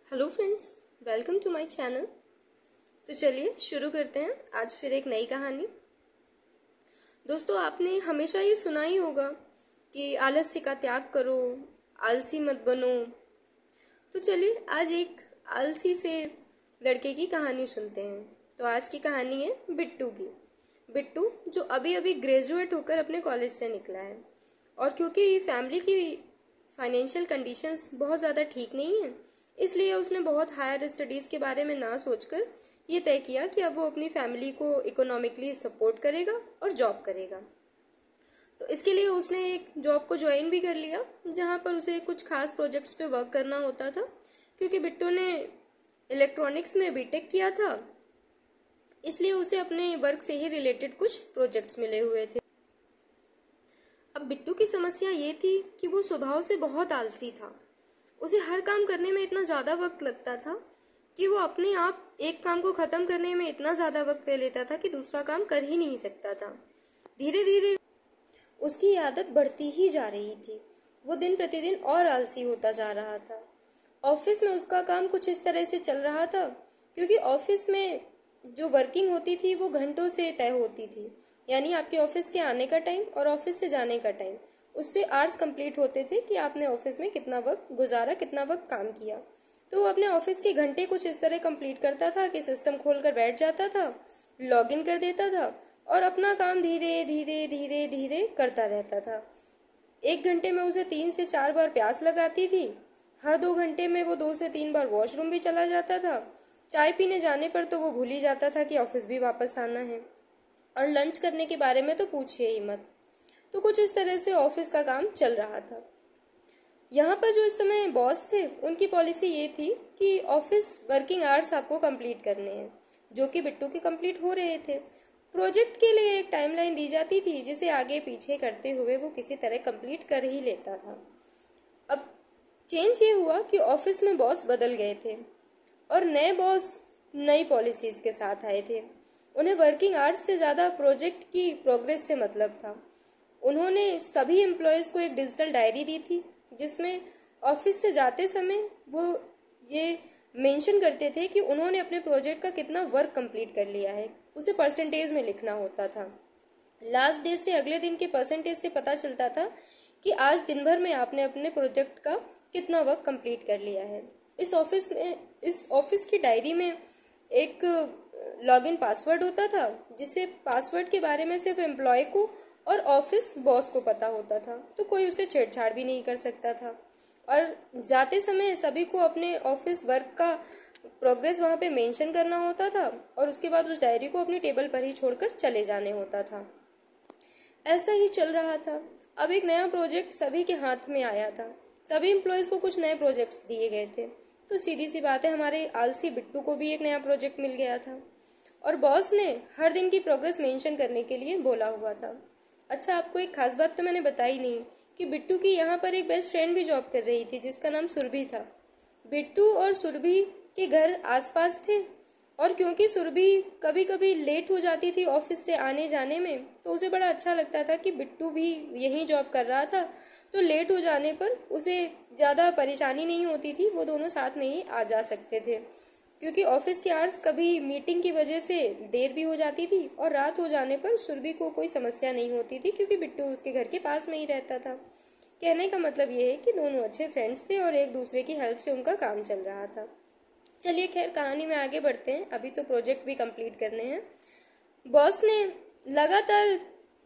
Hello friends, welcome to my channel. तो चलिए शुरू करते हैं आज फिर एक नई कहानी। दोस्तों, आपने हमेशा ये सुना ही होगा कि आलस्य का त्याग करो, आलसी मत बनो। तो चलिए आज एक आलसी से लड़के की कहानी सुनते हैं। तो आज की कहानी है बिट्टू की। बिट्टू जो अभी अभी ग्रेजुएट होकर अपने कॉलेज से निकला है, और क्योंकि फैमिली की फाइनेंशियल कंडीशंस बहुत ज़्यादा ठीक नहीं है, इसलिए उसने बहुत हायर स्टडीज़ के बारे में ना सोचकर ये तय किया कि अब वो अपनी फैमिली को इकोनॉमिकली सपोर्ट करेगा और जॉब करेगा। तो इसके लिए उसने एक जॉब को ज्वाइन भी कर लिया, जहाँ पर उसे कुछ खास प्रोजेक्ट्स पे वर्क करना होता था। क्योंकि बिट्टू ने इलेक्ट्रॉनिक्स में बीटेक किया था, इसलिए उसे अपने वर्क से ही रिलेटेड कुछ प्रोजेक्ट्स मिले हुए थे। अब बिट्टू की समस्या ये थी कि वो स्वभाव से बहुत आलसी था। उसे हर काम करने में इतना ज़्यादा वक्त लगता था कि वो अपने आप एक काम को ख़त्म करने में इतना ज़्यादा वक्त ले लेता था कि दूसरा काम कर ही नहीं सकता था। धीरे धीरे उसकी आदत बढ़ती ही जा रही थी। वो दिन प्रतिदिन और आलसी होता जा रहा था। ऑफिस में उसका काम कुछ इस तरह से चल रहा था, क्योंकि ऑफिस में जो वर्किंग होती थी वो घंटों से तय होती थी। यानी आपके ऑफिस के आने का टाइम और ऑफिस से जाने का टाइम, उससे आवर्स कंप्लीट होते थे कि आपने ऑफिस में कितना वक्त गुजारा, कितना वक्त काम किया। तो वो अपने ऑफिस के घंटे कुछ इस तरह कंप्लीट करता था कि सिस्टम खोलकर बैठ जाता था, लॉगिन कर देता था और अपना काम धीरे धीरे धीरे धीरे करता रहता था। एक घंटे में उसे 3 से 4 बार प्यास लगाती थी। हर 2 घंटे में वो 2 से 3 बार वॉशरूम भी चला जाता था। चाय पीने जाने पर तो वो भूल ही जाता था कि ऑफिस भी वापस आना है, और लंच करने के बारे में तो पूछिए ही मत। तो कुछ इस तरह से ऑफिस का काम चल रहा था। यहाँ पर जो इस समय बॉस थे, उनकी पॉलिसी ये थी कि ऑफिस वर्किंग आवर्स आपको कंप्लीट करने हैं, जो कि बिट्टू के कंप्लीट हो रहे थे। प्रोजेक्ट के लिए एक टाइमलाइन दी जाती थी, जिसे आगे पीछे करते हुए वो किसी तरह कंप्लीट कर ही लेता था। अब चेंज ये हुआ कि ऑफिस में बॉस बदल गए थे और नए बॉस नई पॉलिसीज के साथ आए थे। उन्हें वर्किंग आवर्स से ज़्यादा प्रोजेक्ट की प्रोग्रेस से मतलब था। उन्होंने सभी एम्प्लॉयज़ को एक डिजिटल डायरी दी थी, जिसमें ऑफिस से जाते समय वो ये मेंशन करते थे कि उन्होंने अपने प्रोजेक्ट का कितना वर्क कंप्लीट कर लिया है। उसे परसेंटेज में लिखना होता था। लास्ट डे से अगले दिन के परसेंटेज से पता चलता था कि आज दिन भर में आपने अपने प्रोजेक्ट का कितना वर्क कंप्लीट कर लिया है। इस ऑफिस की डायरी में एक लॉगिन पासवर्ड होता था, जिसे पासवर्ड के बारे में सिर्फ एम्प्लॉय को और ऑफिस बॉस को पता होता था। तो कोई उसे छेड़छाड़ भी नहीं कर सकता था। और जाते समय सभी को अपने ऑफिस वर्क का प्रोग्रेस वहाँ पे मेंशन करना होता था, और उसके बाद उस डायरी को अपनी टेबल पर ही छोड़कर चले जाने होता था। ऐसा ही चल रहा था। अब एक नया प्रोजेक्ट सभी के हाथ में आया था। सभी एम्प्लॉयज़ को कुछ नए प्रोजेक्ट्स दिए गए थे। तो सीधी सी बात है, हमारे आलसी बिट्टू को भी एक नया प्रोजेक्ट मिल गया था, और बॉस ने हर दिन की प्रोग्रेस मेंशन करने के लिए बोला हुआ था। अच्छा, आपको एक खास बात तो मैंने बताई नहीं कि बिट्टू की यहाँ पर एक बेस्ट फ्रेंड भी जॉब कर रही थी, जिसका नाम सुरभि था। बिट्टू और सुरभि के घर आसपास थे, और क्योंकि सुरभि कभी कभी लेट हो जाती थी ऑफिस से आने जाने में, तो उसे बड़ा अच्छा लगता था कि बिट्टू भी यहीं जॉब कर रहा था, तो लेट हो जाने पर उसे ज़्यादा परेशानी नहीं होती थी। वो दोनों साथ में ही आ जा सकते थे, क्योंकि ऑफिस के आवर्स कभी मीटिंग की वजह से देर भी हो जाती थी, और रात हो जाने पर सुरभि को कोई समस्या नहीं होती थी, क्योंकि बिट्टू उसके घर के पास में ही रहता था। कहने का मतलब ये है कि दोनों अच्छे फ्रेंड्स थे और एक दूसरे की हेल्प से उनका काम चल रहा था। चलिए खैर, कहानी में आगे बढ़ते हैं। अभी तो प्रोजेक्ट भी कंप्लीट करने हैं। बॉस ने लगातार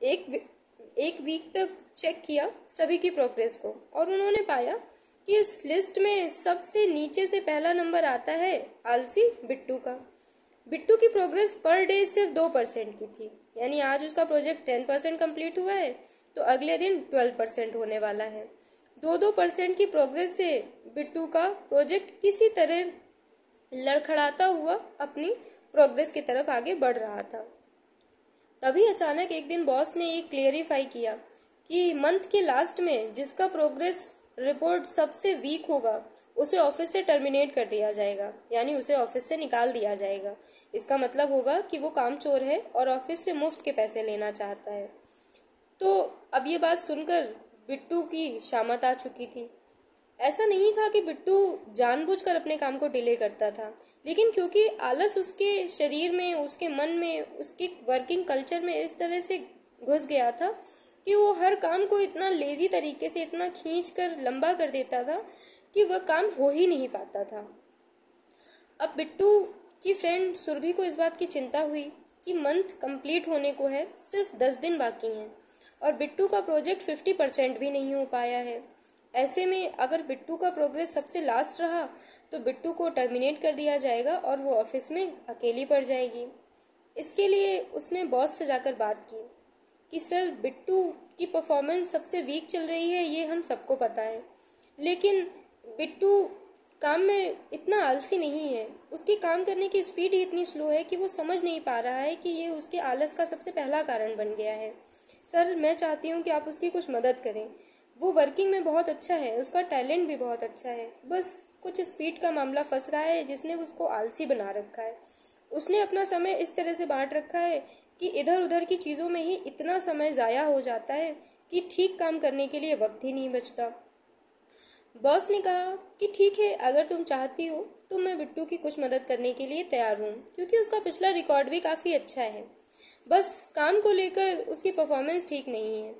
एक वीक तक चेक किया सभी की प्रोग्रेस को, और उन्होंने पाया कि इस लिस्ट में सबसे नीचे से पहला नंबर आता है आलसी बिट्टू का। बिट्टू की प्रोग्रेस पर डे सिर्फ 2% की थी। यानी आज उसका प्रोजेक्ट 10% कंप्लीट हुआ है, तो अगले दिन 12% होने वाला है। 2% की प्रोग्रेस से बिट्टू का प्रोजेक्ट किसी तरह लड़खड़ाता हुआ अपनी प्रोग्रेस की तरफ आगे बढ़ रहा था। तभी अचानक एक दिन बॉस ने ये क्लियरिफाई किया कि मंथ के लास्ट में जिसका प्रोग्रेस रिपोर्ट सबसे वीक होगा, उसे ऑफिस से टर्मिनेट कर दिया जाएगा, यानी उसे ऑफिस से निकाल दिया जाएगा। इसका मतलब होगा कि वो कामचोर है और ऑफिस से मुफ्त के पैसे लेना चाहता है। तो अब ये बात सुनकर बिट्टू की शामत आ चुकी थी। ऐसा नहीं था कि बिट्टू जानबूझकर अपने काम को डिले करता था, लेकिन क्योंकि आलस उसके शरीर में, उसके मन में, उसके वर्किंग कल्चर में इस तरह से घुस गया था कि वो हर काम को इतना लेजी तरीके से, इतना खींच कर लंबा कर देता था कि वह काम हो ही नहीं पाता था। अब बिट्टू की फ्रेंड सुरभि को इस बात की चिंता हुई कि मंथ कंप्लीट होने को है, सिर्फ 10 दिन बाकी हैं और बिट्टू का प्रोजेक्ट 50% भी नहीं हो पाया है। ऐसे में अगर बिट्टू का प्रोग्रेस सबसे लास्ट रहा तो बिट्टू को टर्मिनेट कर दिया जाएगा और वो ऑफिस में अकेली पड़ जाएगी। इसके लिए उसने बॉस से जाकर बात की कि सर, बिट्टू की परफॉर्मेंस सबसे वीक चल रही है, ये हम सबको पता है, लेकिन बिट्टू काम में इतना आलसी नहीं है, उसकी काम करने की स्पीड ही इतनी स्लो है कि वो समझ नहीं पा रहा है कि ये उसके आलस का सबसे पहला कारण बन गया है। सर, मैं चाहती हूँ कि आप उसकी कुछ मदद करें। वो वर्किंग में बहुत अच्छा है, उसका टैलेंट भी बहुत अच्छा है, बस कुछ स्पीड का मामला फंस रहा है जिसने उसको आलसी बना रखा है। उसने अपना समय इस तरह से बांट रखा है कि इधर उधर की चीज़ों में ही इतना समय ज़ाया हो जाता है कि ठीक काम करने के लिए वक्त ही नहीं बचता। बॉस ने कहा कि ठीक है, अगर तुम चाहती हो तो मैं बिट्टू की कुछ मदद करने के लिए तैयार हूँ, क्योंकि उसका पिछला रिकॉर्ड भी काफ़ी अच्छा है। बस काम को लेकर उसकी परफॉर्मेंस ठीक नहीं है,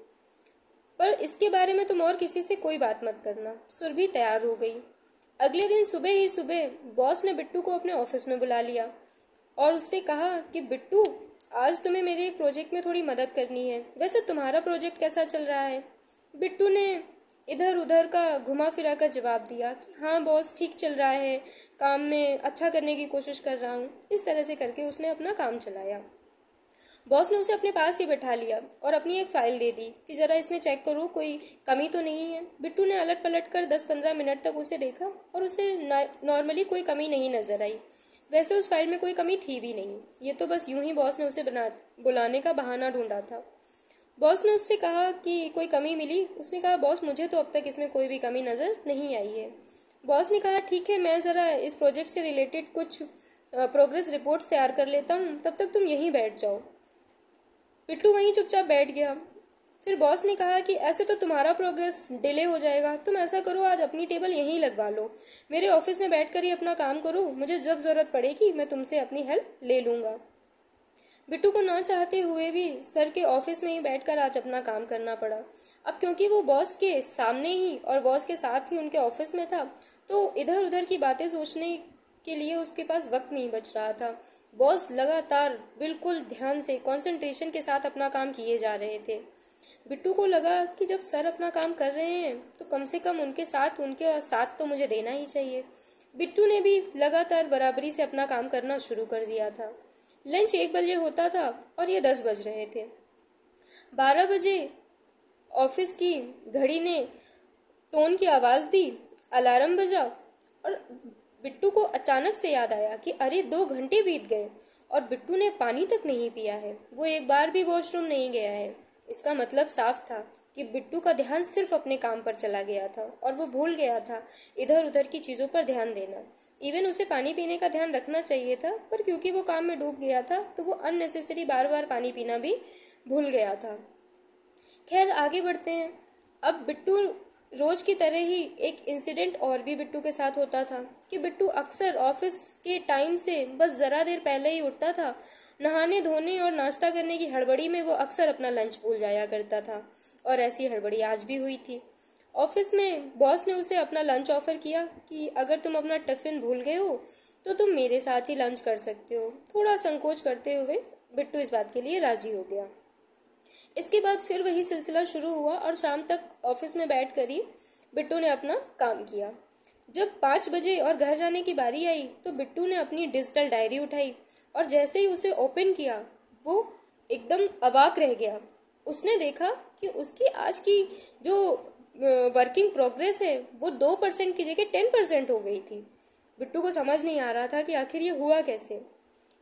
पर इसके बारे में तुम और किसी से कोई बात मत करना। सुरभि तैयार हो गई। अगले दिन सुबह ही सुबह बॉस ने बिट्टू को अपने ऑफिस में बुला लिया और उससे कहा कि बिट्टू, आज तुम्हें मेरे एक प्रोजेक्ट में थोड़ी मदद करनी है। वैसे तुम्हारा प्रोजेक्ट कैसा चल रहा है? बिट्टू ने इधर उधर का घुमा फिरा कर जवाब दिया कि हाँ बॉस, ठीक चल रहा है, काम में अच्छा करने की कोशिश कर रहा हूँ। इस तरह से करके उसने अपना काम चलाया। बॉस ने उसे अपने पास ही बैठा लिया और अपनी एक फाइल दे दी कि ज़रा इसमें चेक करो, कोई कमी तो नहीं है। बिट्टू ने अलट पलट कर 10-15 मिनट तक उसे देखा और उसे नॉर्मली कोई कमी नहीं नजर आई। वैसे उस फाइल में कोई कमी थी भी नहीं, ये तो बस यूं ही बॉस ने उसे बुलाने का बहाना ढूंढा था। बॉस ने उससे कहा कि कोई कमी मिली? उसने कहा बॉस, मुझे तो अब तक इसमें कोई भी कमी नज़र नहीं आई है। बॉस ने कहा ठीक है, मैं ज़रा इस प्रोजेक्ट से रिलेटेड कुछ प्रोग्रेस रिपोर्ट्स तैयार कर लेता हूँ, तब तक तुम यहीं बैठ जाओ। बिट्टू वहीं चुपचाप बैठ गया। फिर बॉस ने कहा कि ऐसे तो तुम्हारा प्रोग्रेस डिले हो जाएगा, तुम ऐसा करो, आज अपनी टेबल यहीं लगवा लो, मेरे ऑफिस में बैठकर ही अपना काम करो, मुझे जब ज़रूरत पड़ेगी मैं तुमसे अपनी हेल्प ले लूँगा। बिट्टू को ना चाहते हुए भी सर के ऑफिस में ही बैठकर आज अपना काम करना पड़ा। अब क्योंकि वो बॉस के सामने ही और बॉस के साथ ही उनके ऑफिस में था, तो इधर उधर की बातें सोचने के लिए उसके पास वक्त नहीं बच रहा था। बॉस लगातार बिल्कुल ध्यान से, कंसंट्रेशन के साथ अपना काम किए जा रहे थे। बिट्टू को लगा कि जब सर अपना काम कर रहे हैं तो कम से कम उनके साथ तो मुझे देना ही चाहिए। बिट्टू ने भी लगातार बराबरी से अपना काम करना शुरू कर दिया था। लंच 1 बजे होता था और ये 10 बज रहे थे। 12 बजे ऑफिस की घड़ी ने टोन की आवाज़ दी, अलार्म बजा और बिट्टू को अचानक से याद आया कि अरे 2 घंटे बीत गए और बिट्टू ने पानी तक नहीं पिया है, वो एक बार भी वॉशरूम नहीं गया है। इसका मतलब साफ था कि बिट्टू का ध्यान सिर्फ अपने काम पर चला गया था और वो भूल गया था इधर उधर की चीज़ों पर ध्यान देना। इवन उसे पानी पीने का ध्यान रखना चाहिए था, पर क्योंकि वो काम में डूब गया था तो वो अननेसेसरी बार बार पानी पीना भी भूल गया था। खैर, आगे बढ़ते हैं। अब बिट्टू रोज की तरह ही एक इंसिडेंट और भी बिट्टू के साथ होता था कि बिट्टू अक्सर ऑफिस के टाइम से बस ज़रा देर पहले ही उठता था। नहाने धोने और नाश्ता करने की हड़बड़ी में वो अक्सर अपना लंच भूल जाया करता था और ऐसी हड़बड़ी आज भी हुई थी। ऑफिस में बॉस ने उसे अपना लंच ऑफर किया कि अगर तुम अपना टिफिन भूल गए हो तो तुम मेरे साथ ही लंच कर सकते हो। थोड़ा संकोच करते हुए बिट्टू इस बात के लिए राजी हो गया। इसके बाद फिर वही सिलसिला शुरू हुआ और शाम तक ऑफिस में बैठ कर ही बिट्टू ने अपना काम किया। जब 5 बजे और घर जाने की बारी आई तो बिट्टू ने अपनी डिजिटल डायरी उठाई और जैसे ही उसे ओपन किया वो एकदम अवाक रह गया। उसने देखा कि उसकी आज की जो वर्किंग प्रोग्रेस है वो 2% की जगह 10% हो गई थी। बिट्टू को समझ नहीं आ रहा था कि आखिर ये हुआ कैसे।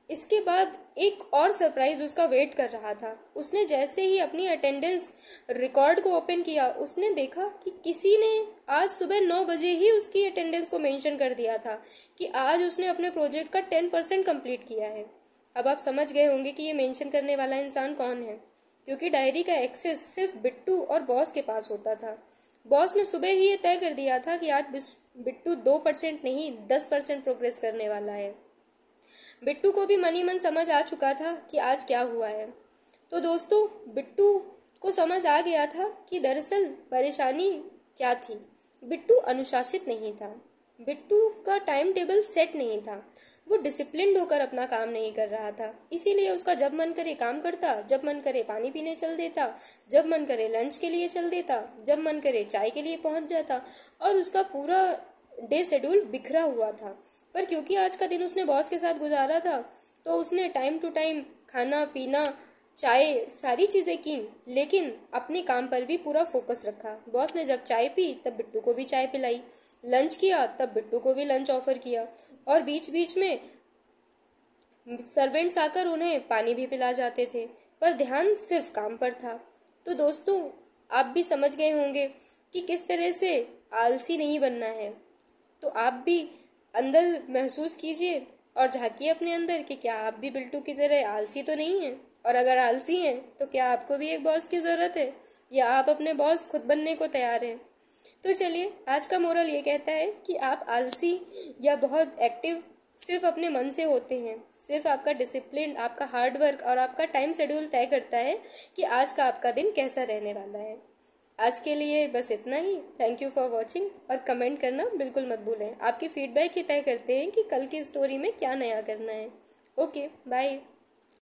इसके बाद एक और सरप्राइज उसका वेट कर रहा था। उसने जैसे ही अपनी अटेंडेंस रिकॉर्ड को ओपन किया, उसने देखा कि किसी ने आज सुबह 9 बजे ही उसकी अटेंडेंस को मेंशन कर दिया था कि आज उसने अपने प्रोजेक्ट का 10% कंप्लीट किया है। अब आप समझ गए होंगे कि ये मेंशन करने वाला इंसान कौन है, क्योंकि डायरी का एक्सेस सिर्फ बिट्टू और बॉस के पास होता था। बॉस ने सुबह ही ये तय कर दिया था कि आज बिट्टू 2% नहीं 10% प्रोग्रेस करने वाला है। बिट्टू को भी मन ही मन समझ आ चुका था कि आज क्या हुआ है। तो दोस्तों, बिट्टू को समझ आ गया था कि दरअसल परेशानी क्या थी। बिट्टू अनुशासित नहीं था, बिट्टू का टाइम टेबल सेट नहीं था, वो डिसिप्लिन्ड होकर अपना काम नहीं कर रहा था। इसीलिए उसका जब मन करे काम करता, जब मन करे पानी पीने चल देता, जब मन करे लंच के लिए चल देता, जब मन करे चाय के लिए पहुंच जाता, और उसका पूरा डे शेड्यूल बिखरा हुआ था। पर क्योंकि आज का दिन उसने बॉस के साथ गुजारा था, तो उसने टाइम टू टाइम खाना पीना चाय सारी चीज़ें की, लेकिन अपने काम पर भी पूरा फोकस रखा। बॉस ने जब चाय पी तब बिट्टू को भी चाय पिलाई, लंच किया तब बिट्टू को भी लंच ऑफर किया, और बीच बीच में सर्वेंट्स आकर उन्हें पानी भी पिला जाते थे, पर ध्यान सिर्फ काम पर था। तो दोस्तों, आप भी समझ गए होंगे कि किस तरह से आलसी नहीं बनना है। तो आप भी अंदर महसूस कीजिए और झांकिए अपने अंदर कि क्या आप भी बिल्टू की तरह आलसी तो नहीं हैं, और अगर आलसी हैं तो क्या आपको भी एक बॉस की ज़रूरत है, या आप अपने बॉस खुद बनने को तैयार हैं। तो चलिए, आज का मोरल ये कहता है कि आप आलसी या बहुत एक्टिव सिर्फ अपने मन से होते हैं। सिर्फ आपका डिसिप्लिन, आपका हार्ड वर्क और आपका टाइम शेड्यूल तय करता है कि आज का आपका दिन कैसा रहने वाला है। आज के लिए बस इतना ही। थैंक यू फॉर वॉचिंग, और कमेंट करना बिल्कुल मत भूलें। आपकी फीडबैक ही तय करते हैं कि कल की स्टोरी में क्या नया करना है। Okay, bye.